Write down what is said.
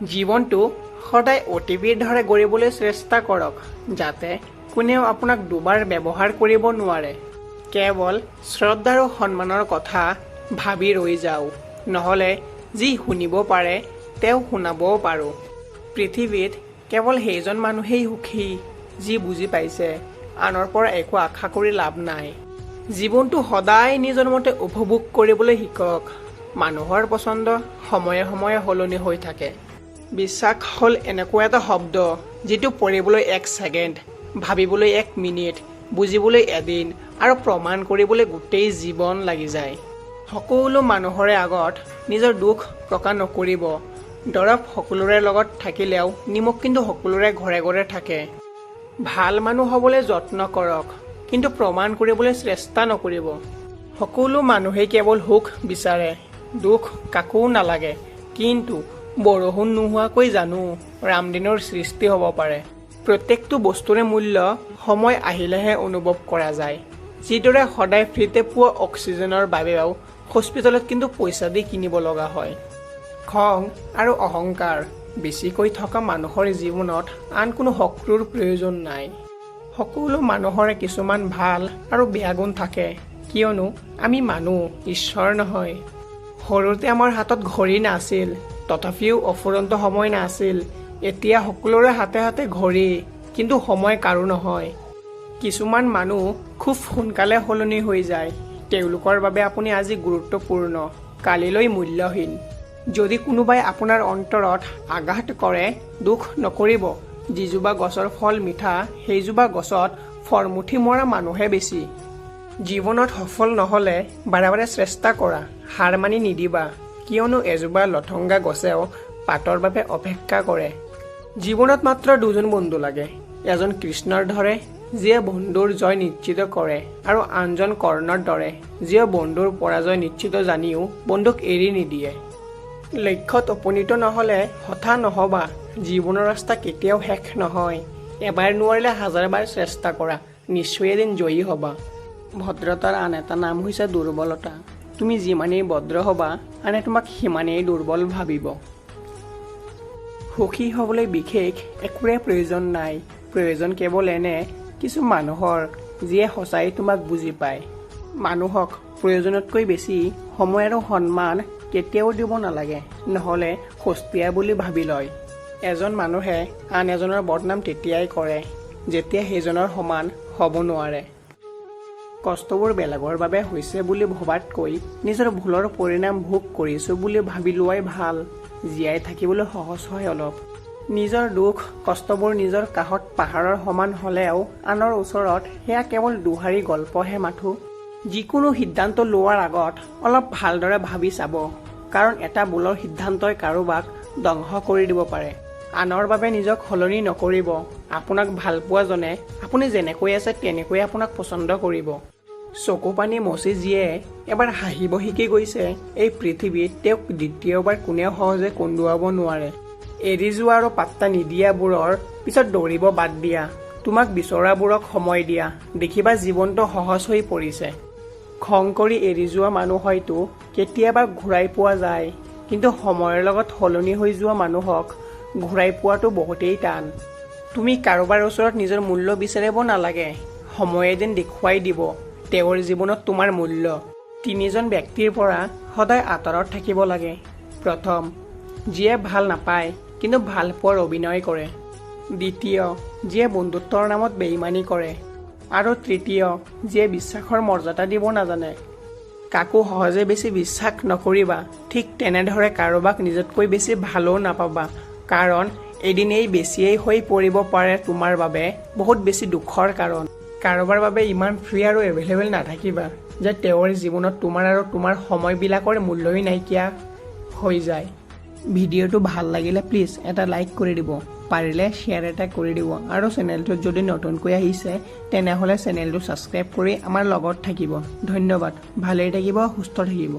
জীৱনটো সদায় অটিপিৰ দৰে গঢ়িবলৈ চেষ্টা কৰক যাতে কোনেও আপোনাক দুবাৰ ব্যৱহাৰ কৰিব নোৱাৰে। কেৱল শ্ৰদ্ধা আৰু সন্মানৰ কথা ভাবি ৰৈ যাওক, নহ'লে যি শুনিব পাৰে তেওঁ শুনাবও পাৰোঁ। পৃথিৱীত কেৱল সেইজন মানুহেই সুখী যি বুজি পাইছে আনৰ পৰা একো আশা কৰি লাভ নাই। জীৱনটো সদায় নিজৰ মতে উপভোগ কৰিবলৈ শিকক। মানুহৰ পচন্দ সময়ে সময়ে সলনি হৈ থাকে। বিশ্বাস হ'ল এনেকুৱা এটা শব্দ যিটো পঢ়িবলৈ 1 ছেকেণ্ড, ভাবিবলৈ 1 মিনিট, বুজিবলৈ এদিন আৰু প্ৰমাণ কৰিবলৈ গোটেই জীৱন লাগি যায়। সকলো মানুহৰে আগত নিজৰ দুখ প্ৰকাশ নকৰিব। দৰৱ সকলোৰে লগত থাকিলেও নিমখ কিন্তু সকলোৰে ঘৰে ঘৰে থাকে। ভাল মানুহ হ'বলৈ যত্ন কৰক, কিন্তু প্ৰমাণ কৰিবলৈ চেষ্টা নকৰিব। সকলো মানুহেই কেৱল সুখ বিচাৰে, দুখ কাকো নালাগে। কিন্তু বৰষুণ নোহোৱাকৈ জানো ৰামদিনৰ সৃষ্টি হ'ব পাৰে। প্ৰত্যেকটো বস্তুৰে মূল্য সময় আহিলেহে অনুভৱ কৰা যায়। যিদৰে সদায় ফ্ৰীতে পোৱা অক্সিজেনৰ বাবেও হস্পিটেলত কিন্তু পইচা দি কিনিব লগা হয়। খং আৰু অহংকাৰ বেছিকৈ থকা মানুহৰ জীৱনত আন কোনো শত্ৰুৰ প্ৰয়োজন নাই। সকলো মানুহৰে কিছুমান ভাল আৰু বেয়া গুণ থাকে, কিয়নো আমি মানুহ, ঈশ্বৰ নহয়। সৰুতে আমাৰ হাতত ঘড়ী নাছিল, তথাপিও অফুৰন্ত সময় নাছিল। এতিয়া সকলোৰে হাতে হাতে ঘড়ী, কিন্তু সময় কাৰো নহয়। কিছুমান মানুহ খুব সোনকালে সলনি হৈ যায়। তেওঁলোকৰ বাবে আপুনি আজি গুৰুত্বপূৰ্ণ, কালিলৈ মূল্যহীন। যদি কোনোবাই আপোনাৰ অন্তৰত আঘাত কৰে, দুখ নকৰিব। যিজোপা গছৰ ফল মিঠা সেইজোপা গছত ফৰমুঠি মৰা মানুহে বেছি। জীৱনত সফল নহ'লে বাৰে বাৰে চেষ্টা কৰা, হাৰ মানি নিদিবা, কিয়নো এজোপা লঠংগা গছেও পাতৰ বাবে অপেক্ষা কৰে। জীৱনত মাত্ৰ দুজন বন্ধু লাগে, এজন কৃষ্ণৰ দৰে যিয়ে বন্ধুৰ জয় নিশ্চিত কৰে, আৰু আনজন কৰ্ণৰ দৰে যিয়ে বন্ধুৰ পৰাজয় নিশ্চিত জানিও বন্ধুক এৰি নিদিয়ে। লক্ষ্যত উপনীত নহ'লে হতাশ নহ'বা। জীৱনৰ ৰাস্তা কেতিয়াও শেষ নহয়। এবাৰ নোৱাৰিলে 1000বাৰ চেষ্টা কৰা, নিশ্চয় এদিন জয়ী হ'বা। ভদ্ৰতাৰ আন এটা নাম হৈছে দুৰ্বলতা। তুমি যিমানেই ভদ্ৰ হ'বা, আনে তোমাক সিমানেই দুৰ্বল ভাবিব। সুখী হ'বলৈ বিশেষ একোৰে প্ৰয়োজন নাই। প্ৰয়োজন কেৱল এনে কিছু মানুহৰ যিয়ে সঁচাই তোমাক বুজি পায়। মানুহক প্ৰয়োজনতকৈ বেছি সময় আৰু সন্মান কেতিয়াও দিব নালাগে, নহ'লে সস্তীয়া বুলি ভাবি লয়। এজন মানুহে আন এজনৰ বদনাম তেতিয়াই কৰে যেতিয়া সেইজনৰ সমান হ'ব নোৱাৰে। কষ্টবোৰ বেলেগৰ বাবে হৈছে বুলি ভবাতকৈ নিজৰ ভুলৰ পৰিণাম ভোগ কৰিছোঁ বুলি ভাবি লোৱাই ভাল। জীয়াই থাকিবলৈ সহজ হয় অলপ। নিজৰ দুখ কষ্টবোৰ নিজৰ কাষত পাহাৰৰ সমান হ'লেও আনৰ ওচৰত সেয়া কেৱল দুহাৰী গল্পহে মাথো। যিকোনো সিদ্ধান্ত লোৱাৰ আগত অলপ ভালদৰে ভাবি চাব, কাৰণ এটা ভুলৰ সিদ্ধান্তই কাৰোবাক ধ্বংস কৰি দিব পাৰে। আনৰ বাবে নিজক সলনি নকৰিব। আপোনাক ভালপোৱাজনে আপুনি যেনেকৈ আছে তেনেকৈয়ে আপোনাক পচন্দ কৰিব। চকু পানী মচি যিয়ে এবাৰ হাঁহিব শিকি গৈছে, এই পৃথিৱীত তেওঁক দ্বিতীয়বাৰ কোনেও সহজে কন্দুৱাব নোৱাৰে। এৰি যোৱা আৰু পাত্তা নিদিয়াবোৰৰ পিছত দৌৰিব বাদ দিয়া। তোমাক বিচৰাবোৰক সময় দিয়া, দেখিবা জীৱনটো সহজ হৈ পৰিছে। খং কৰি এৰি যোৱা মানুহ হয়তো কেতিয়াবা ঘূৰাই পোৱা যায়, কিন্তু সময়ৰ লগত সলনি হৈ যোৱা মানুহক ঘূৰাই পোৱাটো বহুতেই টান। তুমি কাৰোবাৰ ওচৰত নিজৰ মূল্য বিচাৰিব নালাগে। সময় এদিন দেখুৱাই দিব তেওঁৰ জীৱনত তোমাৰ মূল্য। 3জন ব্যক্তিৰ পৰা সদায় আঁতৰত থাকিব লাগে। প্ৰথম, যিয়ে ভাল নাপায় কিন্তু ভাল পোৱাৰ অভিনয় কৰে। দ্বিতীয়, যিয়ে বন্ধুত্বৰ নামত বেইমানি কৰে। আৰু তৃতীয়, যিয়ে বিশ্বাসৰ মৰ্যাদা দিব নাজানে। কাকো সহজে বেছি বিশ্বাস নকৰিবা। ঠিক তেনেদৰে কাৰোবাক নিজতকৈ বেছি ভালো নাপাবা, কাৰণ এদিন এই বেছিয়েই হৈ পৰিব পাৰে তোমাৰ বাবে বহুত বেছি দুখৰ কাৰণ। কাৰোবাৰ বাবে ইমান ফ্ৰী আৰু এভেইলেবল নাথাকিবা যে তেওঁৰ জীৱনত তোমাৰ আৰু তোমাৰ সময়বিলাকৰ মূল্যই নাইকিয়া হৈ যায়। ভিডিঅ'টো ভাল লাগিলে প্লিজ এটা লাইক কৰি দিব, পাৰিলে শ্বেয়াৰ এটা কৰি দিব, আৰু চেনেলটোত যদি নতুনকৈ আহিছে তেনেহ'লে চেনেলটো ছাবস্ক্ৰাইব কৰি আমাৰ লগত থাকিব। ধন্যবাদ। ভালেই থাকিব, সুস্থ থাকিব।